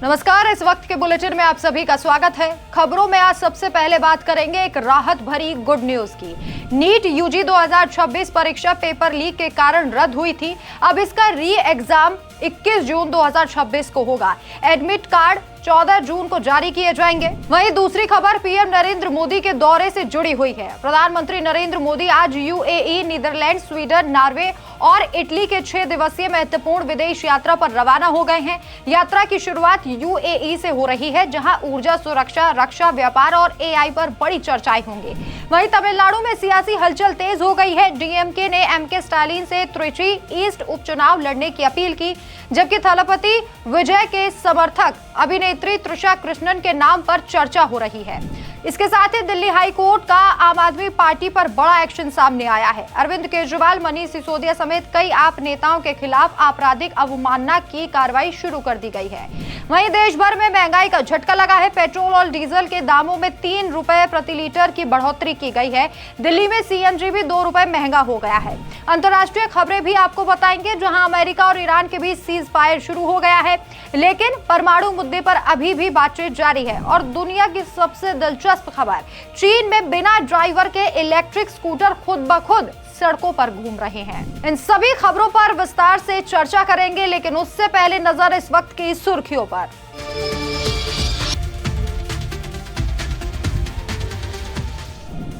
नमस्कार, इस वक्त के बुलेटिन में आप सभी का स्वागत है। खबरों में आज सबसे पहले बात करेंगे एक राहत भरी गुड न्यूज की। नीट यूजी 2026 परीक्षा पेपर लीक के कारण रद्द हुई थी। अब इसका री एग्जाम 21 जून 2026 को होगा। एडमिट कार्ड 14 जून को जारी किए जाएंगे। वहीं दूसरी खबर पीएम नरेंद्र मोदी के दौरे से जुड़ी हुई है। प्रधानमंत्री नरेंद्र मोदी आज यूएई, नीदरलैंड, स्वीडन, नॉर्वे और इटली के 6 दिवसीय महत्वपूर्ण विदेश यात्रा पर रवाना हो गए हैं। यात्रा की शुरुआत यूएई से हो रही है, जहां ऊर्जा, सुरक्षा, रक्षा, व्यापार और एआई पर बड़ी चर्चाएं होंगी। वहीं तमिलनाडु में सियासी हलचल तेज हो गई है। डीएमके ने एमके स्टालिन से त्रिची ईस्ट उपचुनाव लड़ने की अपील की, जबकि थलपति विजय के समर्थक अभिनेत्री त्रिशा कृष्णन के नाम पर चर्चा हो रही है। इसके साथ ही दिल्ली हाई कोर्ट का आम आदमी पार्टी पर बड़ा एक्शन सामने आया है। अरविंद केजरीवाल, मनीष सिसोदिया समेत कई आप नेताओं के खिलाफ आपराधिक अवमानना की कार्रवाई शुरू कर दी गई है। वहीं देश भर में महंगाई का झटका लगा है। पेट्रोल और डीजल के दामों में 3 रुपए प्रति लीटर की बढ़ोतरी की गई है। दिल्ली में सीएनजी भी 2 रुपए महंगा हो गया है। अंतर्राष्ट्रीय खबरें भी आपको बताएंगे, जहां अमेरिका और ईरान के बीच सीज फायर शुरू हो गया है, लेकिन परमाणु मुद्दे पर अभी भी बातचीत जारी है। और दुनिया की सबसे दिलचस्प खबर, चीन में बिना ड्राइवर के इलेक्ट्रिक स्कूटर खुद ब खुद सड़कों पर घूम रहे हैं। इन सभी खबरों पर विस्तार से चर्चा करेंगे, लेकिन उससे पहले नजर इस वक्त की सुर्खियों पर।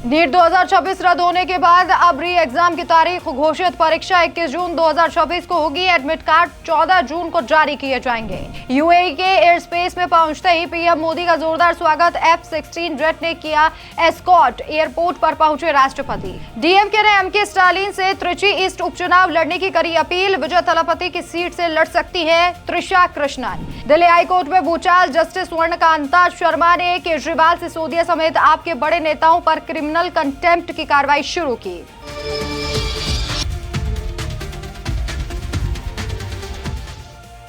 नीट 2026 रद्द होने के बाद अब री एग्जाम की तारीख घोषित। परीक्षा 21 जून 2026 को होगी। एडमिट कार्ड 14 जून को जारी किए जाएंगे। यूएई के एयर स्पेस में पहुंचते ही पीएम मोदी का जोरदार स्वागत F-16 जेट ने किया एस्कॉर्ट। एयरपोर्ट पर पहुंचे राष्ट्रपति। डीएमके ने एमके स्टालिन से त्रिची ईस्ट उपचुनाव लड़ने की करी अपील। विजय थलपति की सीट से लड़ सकती है त्रिशा कृष्णन। दिल्ली हाईकोर्ट में भूचाल, जस्टिस स्वर्णकांता शर्मा ने केजरीवाल, सिसोदिया समेत आपके बड़े नेताओं पर क्रिमिनल कंटेम्प्ट की कार्रवाई शुरू की।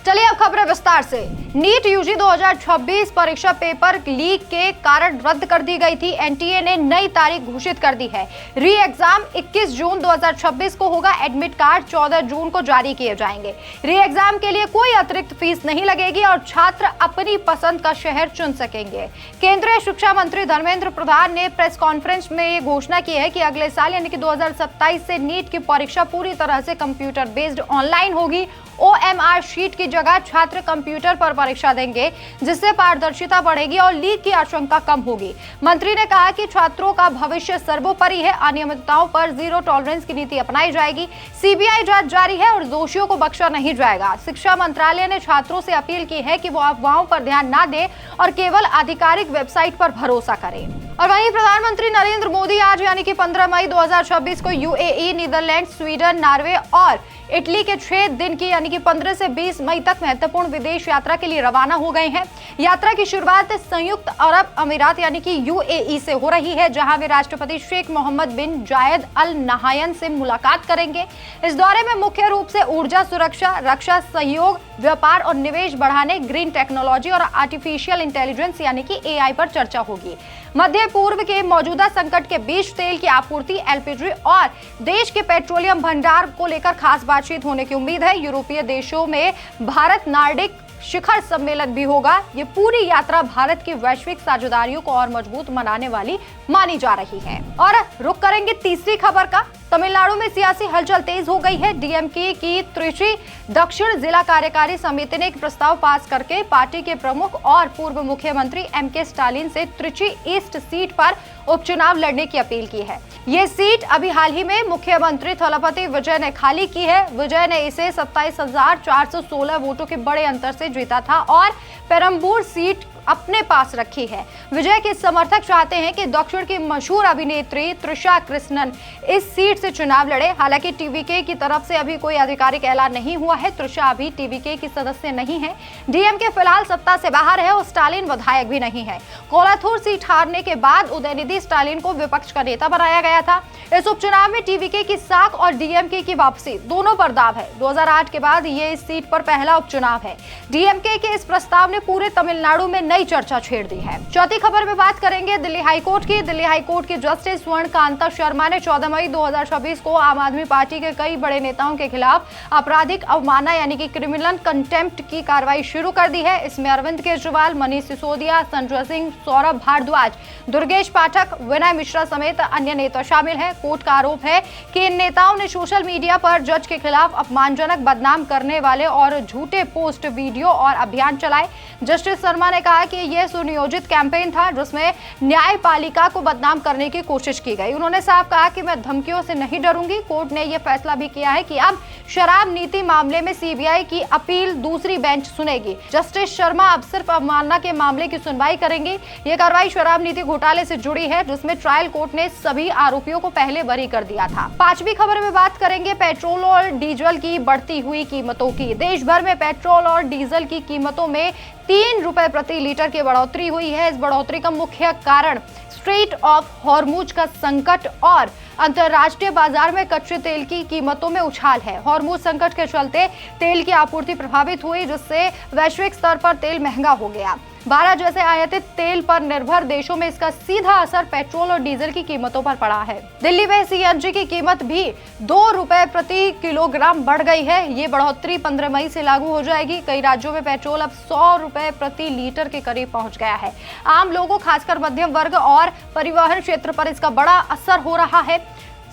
चलिए अब खबरें विस्तार से। नीट यूजी 2026 परीक्षा पेपर लीक के कारण रद्द कर दी गई थी। एनटीए ने नई तारीख घोषित कर दी है। री एग्जाम 21 जून 2026 को होगा। एडमिट कार्ड 14 जून को जारी किए जाएंगे। री एग्जाम के लिए कोई अतिरिक्त फीस नहीं लगेगी और छात्र अपनी पसंद का शहर चुन सकेंगे। केंद्रीय शिक्षा मंत्री धर्मेंद्र प्रधान ने प्रेस कॉन्फ्रेंस में ये घोषणा की है कि अगले साल यानी कि 2027 से नीट की परीक्षा पूरी तरह से कंप्यूटर बेस्ड ऑनलाइन होगी। OMR शीट की जगह छात्र कंप्यूटर पर परीक्षा देंगे, जिससे पारदर्शिता बढ़ेगी और लीक की आशंका कम होगी। मंत्री ने कहा कि छात्रों का भविष्य सर्वोपरि है। अनियमितताओं पर जीरो टॉलरेंस की नीति अपनाई जाएगी। सीबीआई जांच जारी है और दोषियों को बख्शा नहीं जाएगा। शिक्षा मंत्रालय ने छात्रों से अपील की है कि वो अफवाहों पर ध्यान न दें और केवल आधिकारिक वेबसाइट पर भरोसा करें। और वहीं प्रधानमंत्री नरेंद्र मोदी आज यानी कि 15 मई 2026 को यूएई, नीदरलैंड, स्वीडन, नॉर्वे और इटली के 6 दिन की यानी कि 15 से 20 मई तक महत्वपूर्ण विदेश यात्रा के लिए रवाना हो गए हैं। यात्रा की शुरुआत संयुक्त अरब अमीरात यानी कि यूएई से हो रही है, जहां वे राष्ट्रपति शेख मोहम्मद बिन जायद अल नहायन से मुलाकात करेंगे। इस दौरे में मुख्य रूप से ऊर्जा, सुरक्षा, रक्षा सहयोग, व्यापार और निवेश बढ़ाने, ग्रीन टेक्नोलॉजी और आर्टिफिशियल इंटेलिजेंस यानी कि एआई पर चर्चा होगी। मध्य पूर्व के मौजूदा संकट के बीच तेल की आपूर्ति, एलपीजी और देश के पेट्रोलियम भंडार को लेकर खास बातचीत होने की उम्मीद है। यूरोपीय देशों में भारत नार्डिक शिखर सम्मेलन भी होगा। ये पूरी यात्रा भारत की वैश्विक साझेदारियों को और मजबूत बनाने वाली मानी जा रही है। और रुक करेंगे तीसरी खबर का। तमिलनाडु में सियासी हलचल तेज हो गई है। डीएमके की त्रिची दक्षिण जिला कार्यकारी समिति ने एक प्रस्ताव पास करके पार्टी के प्रमुख और पूर्व मुख्यमंत्री एमके स्टालिन से त्रिची ईस्ट सीट पर उपचुनाव लड़ने की अपील की है। ये सीट अभी हाल ही में मुख्यमंत्री थलपति विजय ने खाली की है। विजय ने इसे 27,416 वोटों के बड़े अंतर से जीता था और पेरम्बूर सीट अपने पास रखी है। विजय के समर्थक चाहते हैं कि दक्षिण की मशहूर अभिनेत्री त्रिशा कृष्णन इस सीट से चुनाव लड़े। हालांकि टीवीके की तरफ से अभी कोई आधिकारिक ऐलान नहीं हुआ है। त्रिशा अभी टीवीके की सदस्य नहीं है। डीएमके फिलहाल सत्ता से बाहर है और स्टालिन विधायक भी नहीं है। कोलाथूर सीट हारने के बाद उदयनिधि स्टालिन को विपक्ष का नेता बनाया गया था। इस उपचुनाव में टीवीके की साख और डीएमके की वापसी दोनों पर दाव है। 2008 के बाद ये इस सीट पर पहला उपचुनाव है। डीएमके के इस प्रस्ताव ने पूरे तमिलनाडु में नई चर्चा छेड़ दी है। चौथी खबर में बात करेंगे दिल्ली हाईकोर्ट की। दिल्ली हाईकोर्ट की जस्टिस स्वर्णकांता शर्मा ने 14 मई 2026 को आम आदमी पार्टी के कई बड़े नेताओं के खिलाफ आपराधिक अवमानना यानी कि क्रिमिनल कंटेम्प्ट की कार्रवाई शुरू कर दी है। इसमें अरविंद केजरीवाल, मनीष सिसोदिया, संजय सिंह, सौरभ भारद्वाज, दुर्गेश पाठक, विनय मिश्रा समेत अन्य नेता शामिल हैं। कोर्ट का आरोप है कि इन नेताओं ने सोशल मीडिया पर जज के खिलाफ अपमानजनक, बदनाम करने वाले और झूठे पोस्ट, वीडियो और अभियान चलाए। जस्टिस शर्मा ने कहा कि यह सुनियोजित कैंपेन था जिसमें न्यायपालिका को बदनाम करने की कोशिश की गई। उन्होंने साफ कहा कि मैं धमकियों से नहीं डरूंगी। कोर्ट ने यह फैसला भी किया है कि अब शराब नीति मामले में सीबीआई की अपील दूसरी बेंच सुनेगी। जस्टिस शर्मा अब सिर्फ अवमानना के मामले की सुनवाई करेंगी। यह कार्रवाई शराब नीति घोटाले से जुड़ी है जिसमें ट्रायल कोर्ट ने सभी आरोपियों को पहले बरी कर दिया था। पांचवी खबर में बात करेंगे पेट्रोल और डीजल की बढ़ती हुई कीमतों की। देश भर में पेट्रोल और डीजल की कीमतों में 3 रुपए प्रति लीटर की बढ़ोतरी हुई है। इस बढ़ोतरी का मुख्य कारण स्ट्रेट ऑफ हॉर्मुज का संकट और अंतर्राष्ट्रीय बाजार में कच्चे तेल की कीमतों में उछाल है। हॉर्मुज संकट के चलते तेल की आपूर्ति प्रभावित हुई जिससे वैश्विक स्तर पर तेल महंगा हो गया। भारत जैसे आयातित तेल पर निर्भर देशों में इसका सीधा असर पेट्रोल और डीजल की कीमतों पर पड़ा है। दिल्ली में सीएनजी की कीमत भी 2 रुपए प्रति किलोग्राम बढ़ गई है। ये बढ़ोतरी 15 मई से लागू हो जाएगी। कई राज्यों में पेट्रोल अब 100 रुपए प्रति लीटर के करीब पहुंच गया है। आम लोगों, खासकर मध्यम वर्ग और परिवहन क्षेत्र पर इसका बड़ा असर हो रहा है।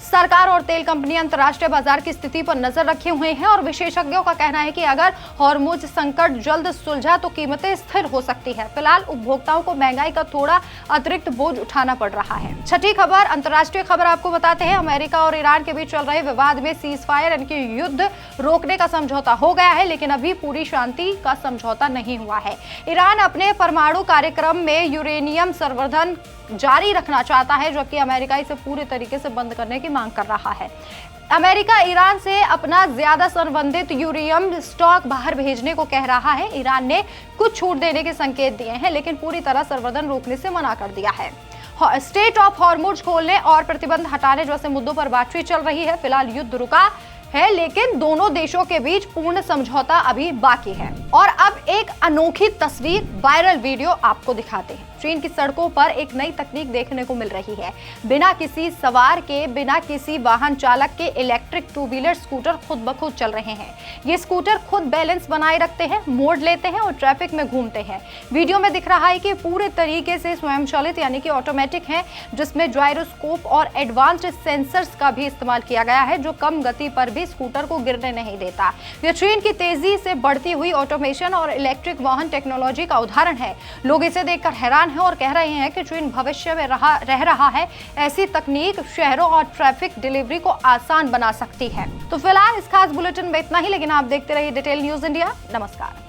सरकार और तेल कंपनी अंतर्राष्ट्रीय बाजार की स्थिति पर नजर रखे हुए हैं और विशेषज्ञों का कहना है कि अगर हॉर्मुज संकट जल्द सुलझा तो कीमतें स्थिर हो सकती है। फिलहाल उपभोक्ताओं को महंगाई का थोड़ा अतिरिक्त बोझ उठाना पड़ रहा है। छठी खबर, अंतर्राष्ट्रीय खबर आपको बताते हैं। अमेरिका और ईरान के बीच चल रहे विवाद में सीज फायर यानी कि युद्ध रोकने का समझौता हो गया है, लेकिन अभी पूरी शांति का समझौता नहीं हुआ है। ईरान अपने परमाणु कार्यक्रम में यूरेनियम संवर्धन जारी रखना चाहता है जबकि अमेरिका इसे पूरे तरीके से बंद करने की मांग कर रहा है। अमेरिका ईरान से अपना ज्यादा संबंधित यूरेनियम स्टॉक बाहर भेजने को कह रहा है। ईरान ने कुछ छूट देने के संकेत दिए हैं लेकिन पूरी तरह संवर्धन रोकने से मना कर दिया है। स्ट्रेट ऑफ हॉर्मुज खोलने और प्रतिबंध हटाने जैसे मुद्दों पर बातचीत चल रही है। फिलहाल युद्ध रुका है लेकिन दोनों देशों के बीच पूर्ण समझौता अभी बाकी है। और अब एक अनोखी तस्वीर, वायरल वीडियो आपको दिखाते हैं। चीन की सड़कों पर एक नई तकनीक देखने को मिल रही है। बिना किसी सवार के, बिना किसी वाहन चालक के इलेक्ट्रिक 2 व्हीलर स्कूटर खुद ब खुद चल रहे हैं। ये स्कूटर खुद बैलेंस बनाए रखते हैं, मोड़ लेते हैं और ट्रैफिक में घूमते हैं। वीडियो में दिख रहा है कि पूरे तरीके से स्वयंचालित यानी कि ऑटोमेटिक है जिसमें जायरोस्कोप और एडवांस्ड सेंसर्स का भी इस्तेमाल किया गया है जो कम गति पर भी स्कूटर को गिरने नहीं देता। यह चीन की तेजी से बढ़ती हुई ऑटोमेशन और इलेक्ट्रिक वाहन टेक्नोलॉजी का उदाहरण है। लोग इसे देखकर हैरान हैं और कह रहे हैं कि चीन भविष्य में रह रहा है। ऐसी तकनीक शहरों और ट्रैफिक डिलीवरी को आसान बना सकती है। तो फिलहाल इस खास बुलेटिन में इतना ही, लेकिन आप देखते रहिए डिटेल न्यूज इंडिया। नमस्कार।